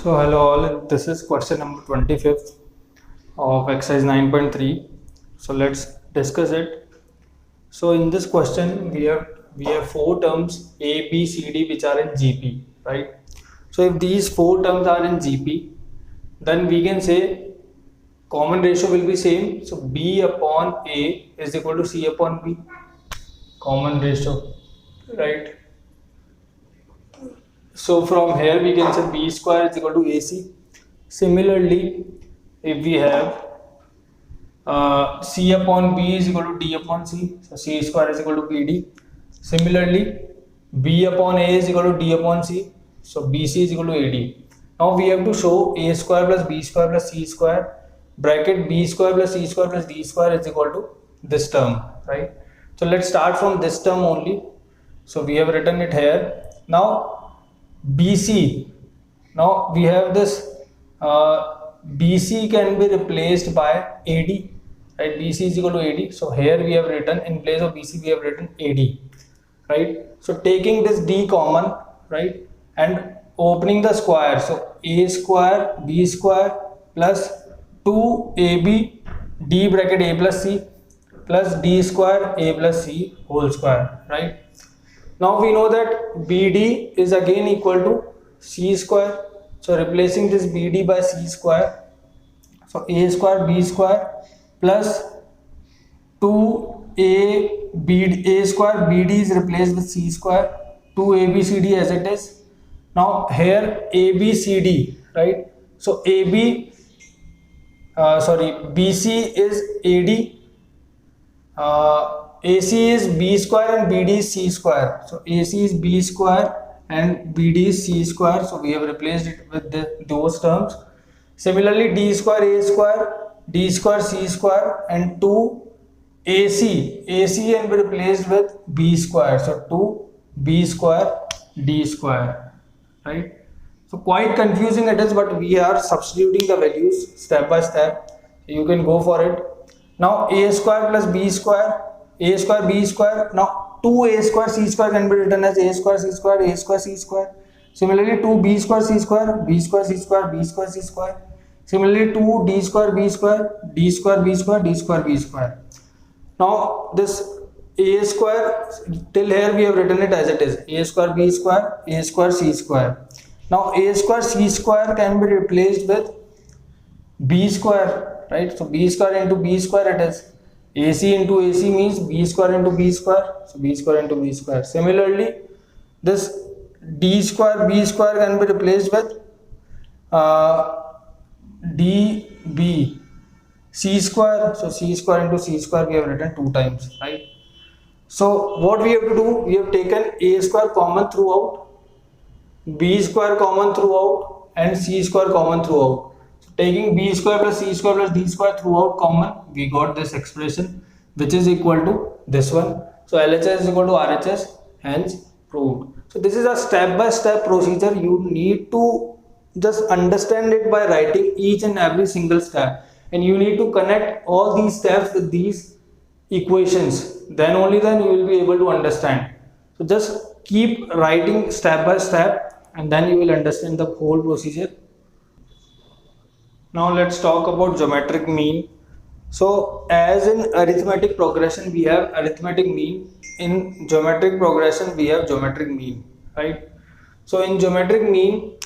So hello all, this is question number 25th of exercise 9.3. So let's discuss it. So in this question we have four terms A, B, C, D which are in GP, right? So if these four terms are in GP, then we can say common ratio will be same. So B upon A is equal to C upon B, common ratio, right? So from here we can say B square is equal to AC. Similarly, if we have C upon B is equal to D upon C, so C square is equal to BD. Similarly, B upon A is equal to D upon C, so BC is equal to AD. Now we have to show A square plus B square plus C square bracket B square plus C square plus D square is equal to this term, right? So let's start from this term only. So we have written it here. Now BC, now we have this BC can be replaced by AD, right? BC is equal to AD. So here we have written, in place of BC we have written AD, right? So taking this D common, right, and opening the square, so A square B square plus 2AB D bracket A plus C plus D square A plus C whole square, right? Now we know that BD is again equal to C square. So replacing this BD by C square, so A square B square plus 2A square BD is replaced with C square, 2ABCD as it is. Now here ABCD, right? So BC is AD, AC is B square and BD is C square. So AC is B square and BD is C square. So we have replaced it with those terms. Similarly, D square A square, D square C square and 2AC and be replaced with B square. So 2B square D square, right? So quite confusing it is, but we are substituting the values step by step. You can go for it. Now A square plus B square, A square B square. Now 2A square C square can be written as A square C square, A square C square. Similarly 2B square C square, B square C square, B square C square. Similarly 2D square B square, D square B square, D square B square. Now this A square, till here we have written it as it is, A square B square, A square C square. Now A square C square can be replaced with B square, right? So B square into B square it is. AC into AC means B square into B square, so B square into B square. Similarly, this D square B square can be replaced with DB C square, so C square into C square we have written 2 times, right? So what we have to do, we have taken A square common throughout, B square common throughout and C square common throughout. Taking B square plus C square plus D square throughout common, we got this expression which is equal to this one. So LHS is equal to RHS, hence proved. So this is a step-by-step procedure. You need to just understand it by writing each and every single step, and you need to connect all these steps with these equations. Then only then you will be able to understand. So just keep writing step by step, and then you will understand the whole procedure. Now let's talk about geometric mean. So as in arithmetic progression we have arithmetic mean, in geometric progression we have geometric mean, right? So in geometric mean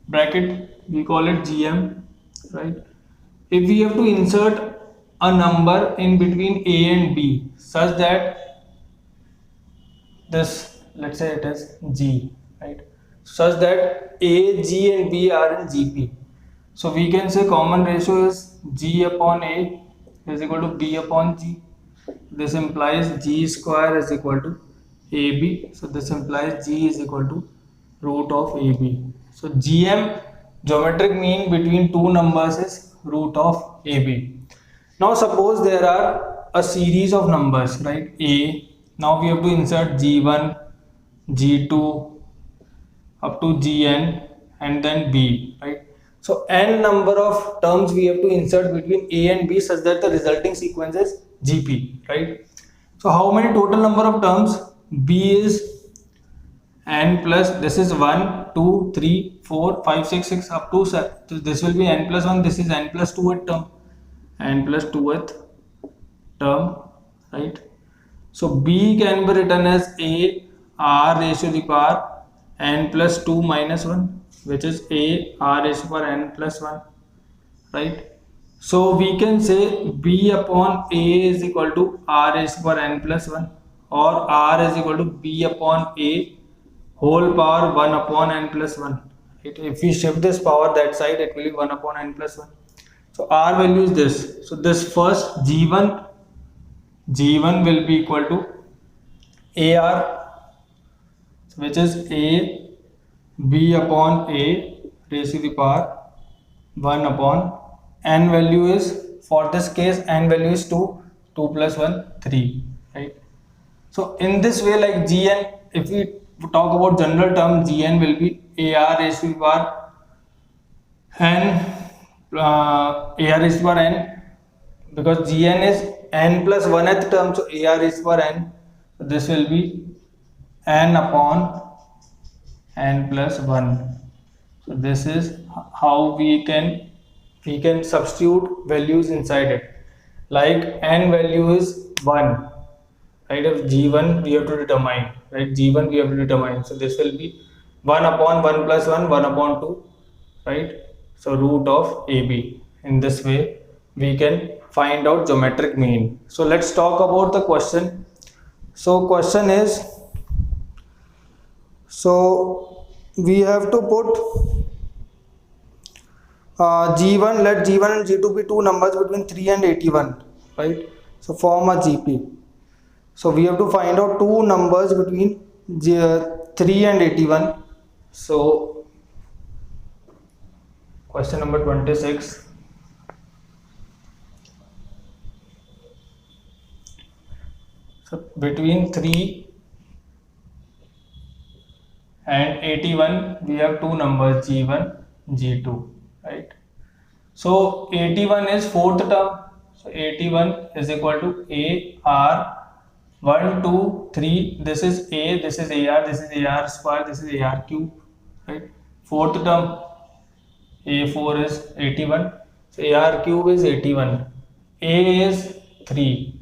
bracket we call it GM, right? If we have to insert a number in between A and B such that this, let's say it is G, right? Such that A, G and B are in GP. So we can say common ratio is G upon A is equal to B upon G. This implies G square is equal to AB. So this implies G is equal to root of AB. So GM, geometric mean between two numbers, is root of AB. Now suppose there are a series of numbers, right? A. Now we have to insert G1, G2 up to Gn and then B, right? So n number of terms we have to insert between A and B such that the resulting sequence is GP, right? So how many total number of terms? B is n plus, this is 1, 2, 3, 4, 5, 6, 6 up to 7. So this will be n plus 1. This is n plus 2th term. N plus 2th term, right? So B can be written as A r raised to the power n plus 2 minus 1, which is A r raised to the power n plus 1, right? So we can say B upon A is equal to r raised to the power n plus 1, or r is equal to B upon A whole power 1 upon n plus 1. If we shift this power that side, it will be 1 upon n plus 1. So r value is this. So this first G1 will be equal to AR, which is A B upon A raised to the power 1 upon n value is, for this case n value is 2, 2 plus 1 3, right? So in this way, like Gn, if we talk about general term, Gn will be AR raised to the power n AR raised to the power n, because Gn is n plus 1th term, so AR raised to the power n, so this will be n upon n plus 1. So this is how we can substitute values inside it. Like n value is 1, right? If G1 we have to determine, right? G1 we have to determine, so this will be 1 upon 1 plus 1, 1 upon 2, right? So root of AB. In this way we can find out geometric mean. So let's talk about the question. So question is, so we have to put G1, let G1 and G2 be two numbers between 3 and 81, right? So form a GP. So we have to find out two numbers between 3 and 81. So question number 26. So between 3 and 81 we have two numbers G1, G2, right? So 81 is 4th term, so 81 is equal to AR 1, 2, 3, this is A, this is AR, this is AR square, this is AR cube, right? 4th term A4 is 81, so AR cube is 81, A is 3,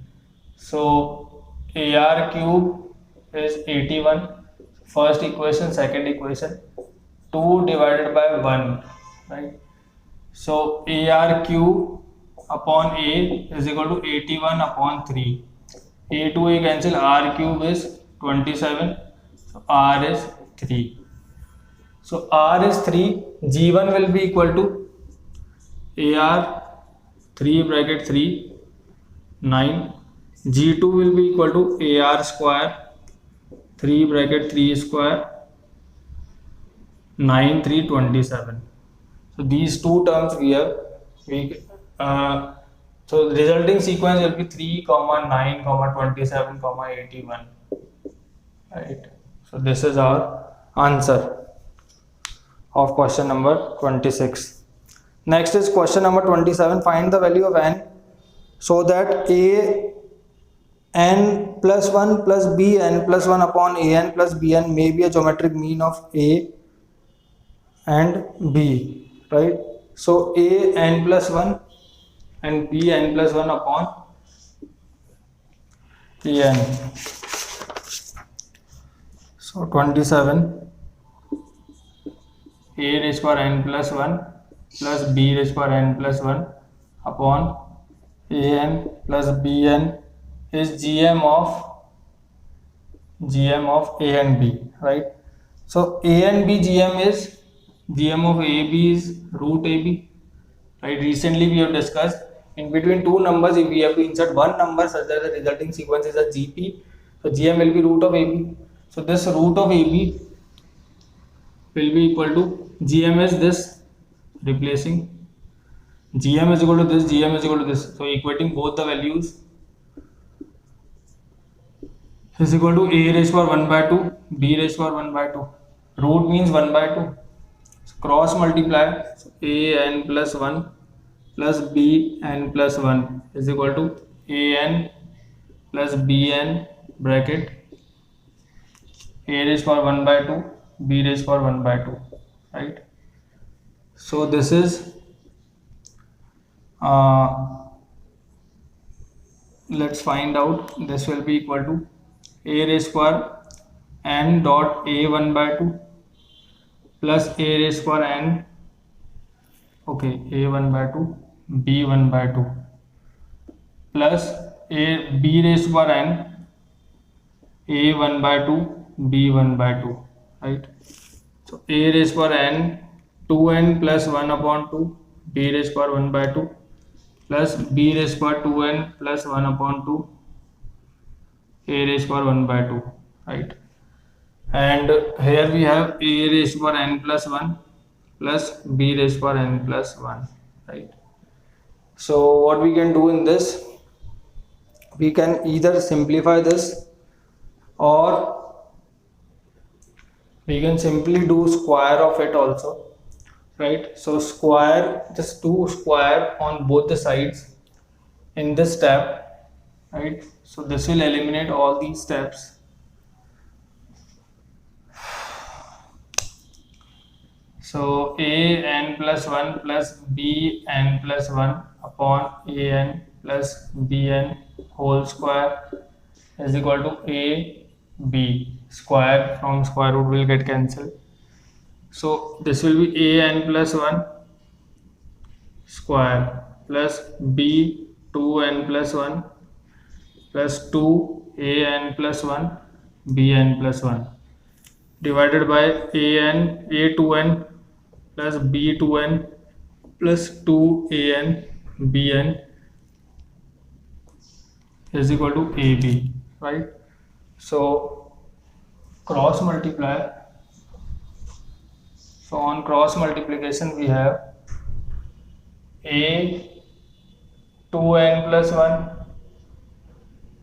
so AR cube is 81, first equation, second equation, 2 divided by 1, right? So AR cube upon A is equal to 81 upon 3. A to A cancel, R cube is 27, so R is 3. So R is 3, G1 will be equal to AR 3 bracket 3, 9. G2 will be equal to AR square 3 bracket 3 square 9, 3, 27. So these two terms we have, so the resulting sequence will be 3, 9, 27, 81, right? So this is our answer of question number 26. Next is question number 27. Find the value of n so that a n plus 1 plus b n plus 1 upon a n plus b n may be a geometric mean of a and b, right? So a n plus 1 and b n plus 1 upon a n. So 27, a raised to power n plus 1 plus b raised to power n plus 1 upon a n plus b n is GM of A and B, right? So A and B GM is, GM of AB is root AB, right? Recently we have discussed, in between two numbers if we have to insert one number such that the resulting sequence is a GP, so GM will be root of AB. So this root of AB will be equal to, GM is this, replacing GM is equal to this, GM is equal to this, so equating both the values is equal to a raised to power 1 by 2, b raised to power 1 by 2. Root means 1 by 2. So cross multiply, so a n plus 1 plus b n plus 1 is equal to a n plus b n bracket a raised to power 1 by 2, b raised to power 1 by 2, right? So this is let's find out. This will be equal to a raised power n dot a1 by 2 plus a raised power n, okay, a1 by 2 b1 by 2 plus a b raised power n a1 by 2 b1 by 2, right? So a raised power n 2n plus 1 upon 2 b raised power 1 by 2 plus b raised power 2n plus 1 upon 2 a raised power 1 by 2, right? And here we have a raised power n plus 1 plus b raised power n plus 1, right? So what we can do in this, we can either simplify this or we can simply do square of it also, right? So square, just do square on both the sides in this step, right? So this will eliminate all these steps. So a n plus 1 plus b n plus 1 upon a n plus b n whole square is equal to a b square. From square root will get cancelled. So this will be a n plus 1 square plus b 2n plus 1 plus 2 a n plus 1 b n plus 1 divided by a a2n plus b2n plus 2an bn is equal to ab, right? So cross multiply. So on cross multiplication we have a 2n plus 1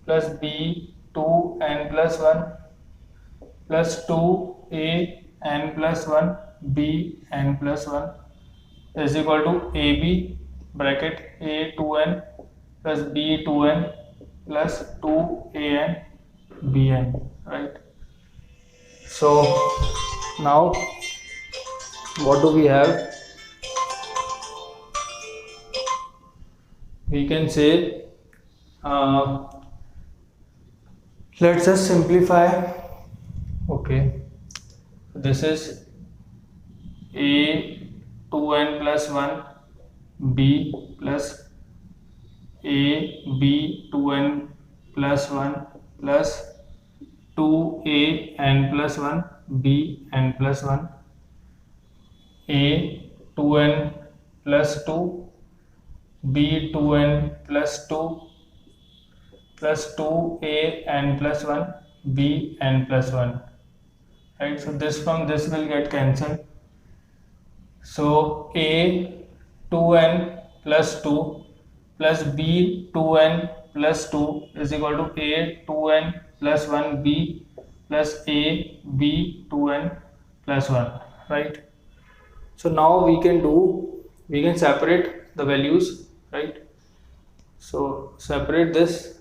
plus b 2n plus 1 plus 2 a n plus 1 b n plus 1 is equal to ab bracket a 2n plus b 2n plus 2 a n b n, right? So now what do we have? We can say let's just simplify. Okay, this is a 2n plus 1 b plus a b 2n plus 1 plus 2a n plus 1 b n plus 1 a 2n plus 2 b 2n plus 2 plus 2a n plus 1 b n plus 1, right? So this from this will get cancelled. So a 2n plus 2 plus b 2n plus 2 is equal to a 2n plus 1 b plus a b 2n plus 1, right? So now we can separate the values, right? So separate this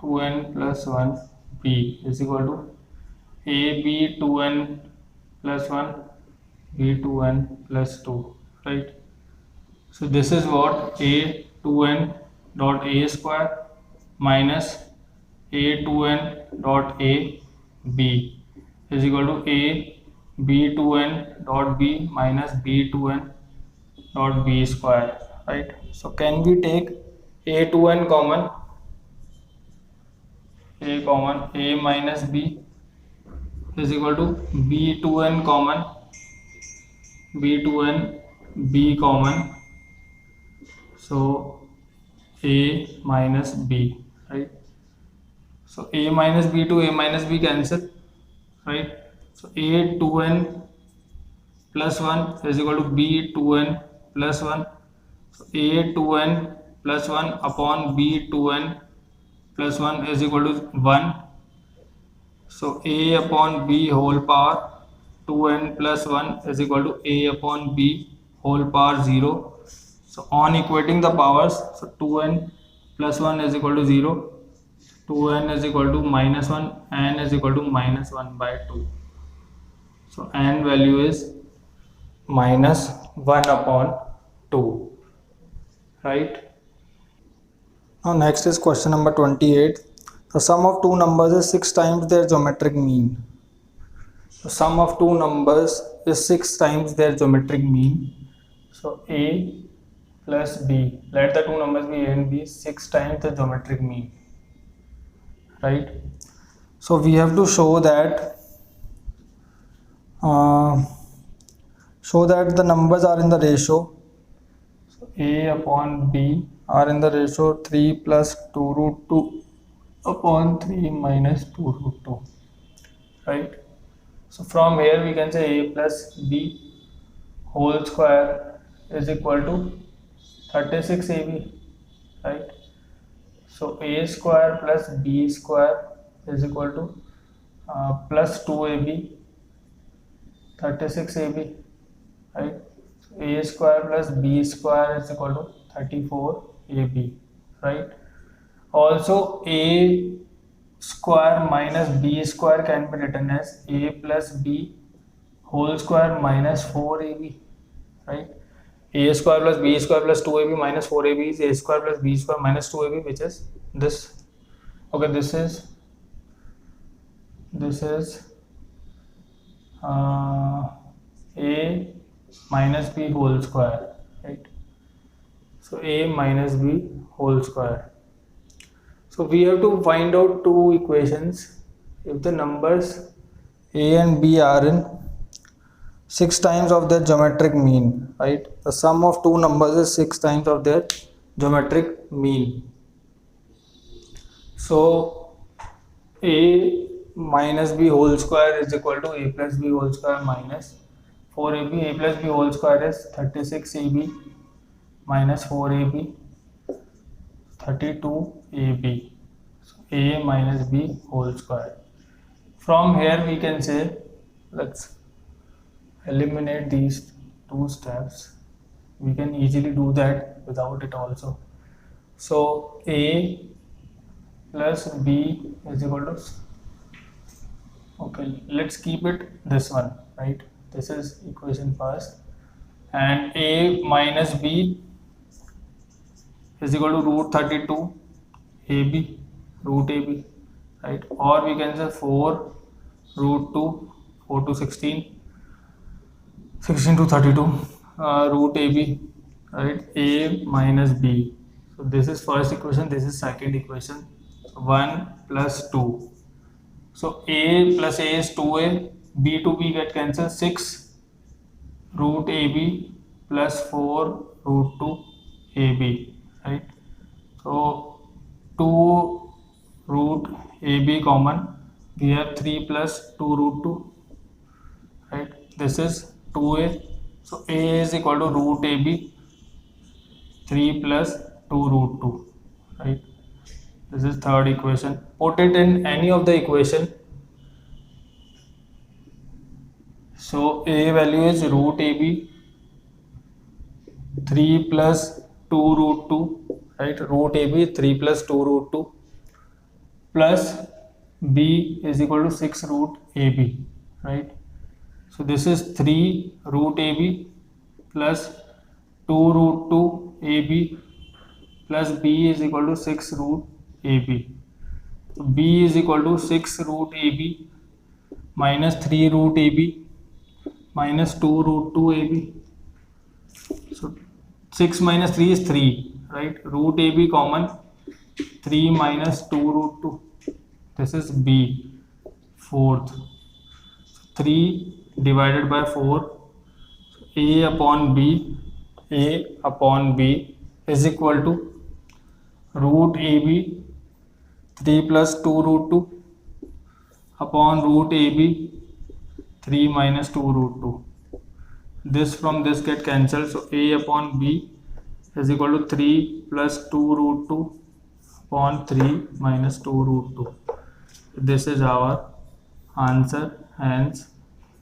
2n plus 1 b is equal to a b 2n plus 1 b 2n plus 2, right? So this is what a 2n dot a square minus a 2n dot a b is equal to a b 2n dot b minus b 2n dot b square, right? So can we take a 2n common? A common, a minus b is equal to b 2n common, b 2n b common, so a minus b, right? So a minus b to a minus b cancel, right? So a 2n plus 1 is equal to b 2n plus 1, so a 2n plus 1 upon b 2n plus 1 is equal to 1. So a upon b whole power 2n plus 1 is equal to a upon b whole power 0. So on equating the powers, so 2n plus 1 is equal to 0, 2n is equal to minus 1, n is equal to minus 1 by 2. So n value is minus 1 upon 2, right? Now next is question number 28. The sum of two numbers is 6 times their geometric mean. The sum of two numbers is 6 times their geometric mean. So a plus b, let the two numbers be a and b, 6 times the geometric mean, right? So we have to show that the numbers are in the ratio. So a upon b are in the ratio 3 plus 2 root 2 upon 3 minus 2 root 2, right? So from here we can say a plus b whole square is equal to 36ab, right? So a square plus b square is equal to plus 2ab, 36ab, right? So a square plus b square is equal to 34ab, right? Also a square minus b square can be written as a plus b whole square minus 4ab, right? A square plus b square plus 2ab minus 4ab is a square plus b square minus 2ab, which is this. Okay, this is a minus b whole square, right? So a minus b whole square. So we have to find out two equations. If the numbers a and b are in 6 times of their geometric mean, right? The sum of two numbers is 6 times of their geometric mean. So a minus b whole square is equal to a plus b whole square minus 4ab. A plus b whole square is 36ab minus 4ab, 32ab. So a minus b whole square. From here we can say, let's eliminate these two steps. We can easily do that without it also. So a plus b is equal to, okay, let's keep it this one, right? This is equation first, and a minus b is equal to root 32 ab, root ab, right? Or we can say 4 root 2, 4 to 16, 16 to 32, root ab, right? A minus b. So this is first equation, this is second equation. 1 plus 2. So a plus a is 2a, b to b get cancelled, 6 root ab plus 4 root 2 ab, right? So 2 root ab common, we have 3 plus 2 root 2, right? This is 2a. So a is equal to root ab, 3 plus 2 root 2, right? This is third equation. Put it in any of the equation. So a value is root ab, 3 plus 2 root 2, right? Root ab 3 plus 2 root 2 plus b is equal to 6 root ab, right? So this is 3 root ab plus 2 root 2 ab plus b is equal to 6 root ab. So b is equal to 6 root ab minus 3 root ab minus 2 root 2 ab. So 6 minus 3 is 3, right? Root ab common, 3 minus 2 root 2. This is b, fourth. So 3 divided by 4. So a upon b is equal to root ab 3 plus 2 root 2 upon root ab 3 minus 2 root 2. This from this get cancelled. So a upon b is equal to 3 plus 2 root 2 upon 3 minus 2 root 2. This is our answer, hence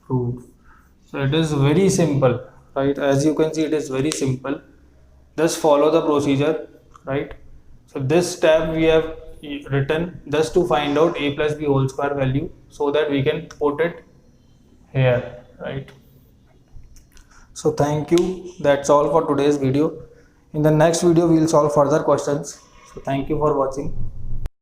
proved. So it is very simple, right? As you can see, it is very simple. Just follow the procedure, right? So this step we have written just to find out a plus b whole square value, so that we can put it here, right? So thank you. That's all for today's video. In the next video, we will solve further questions. So thank you for watching.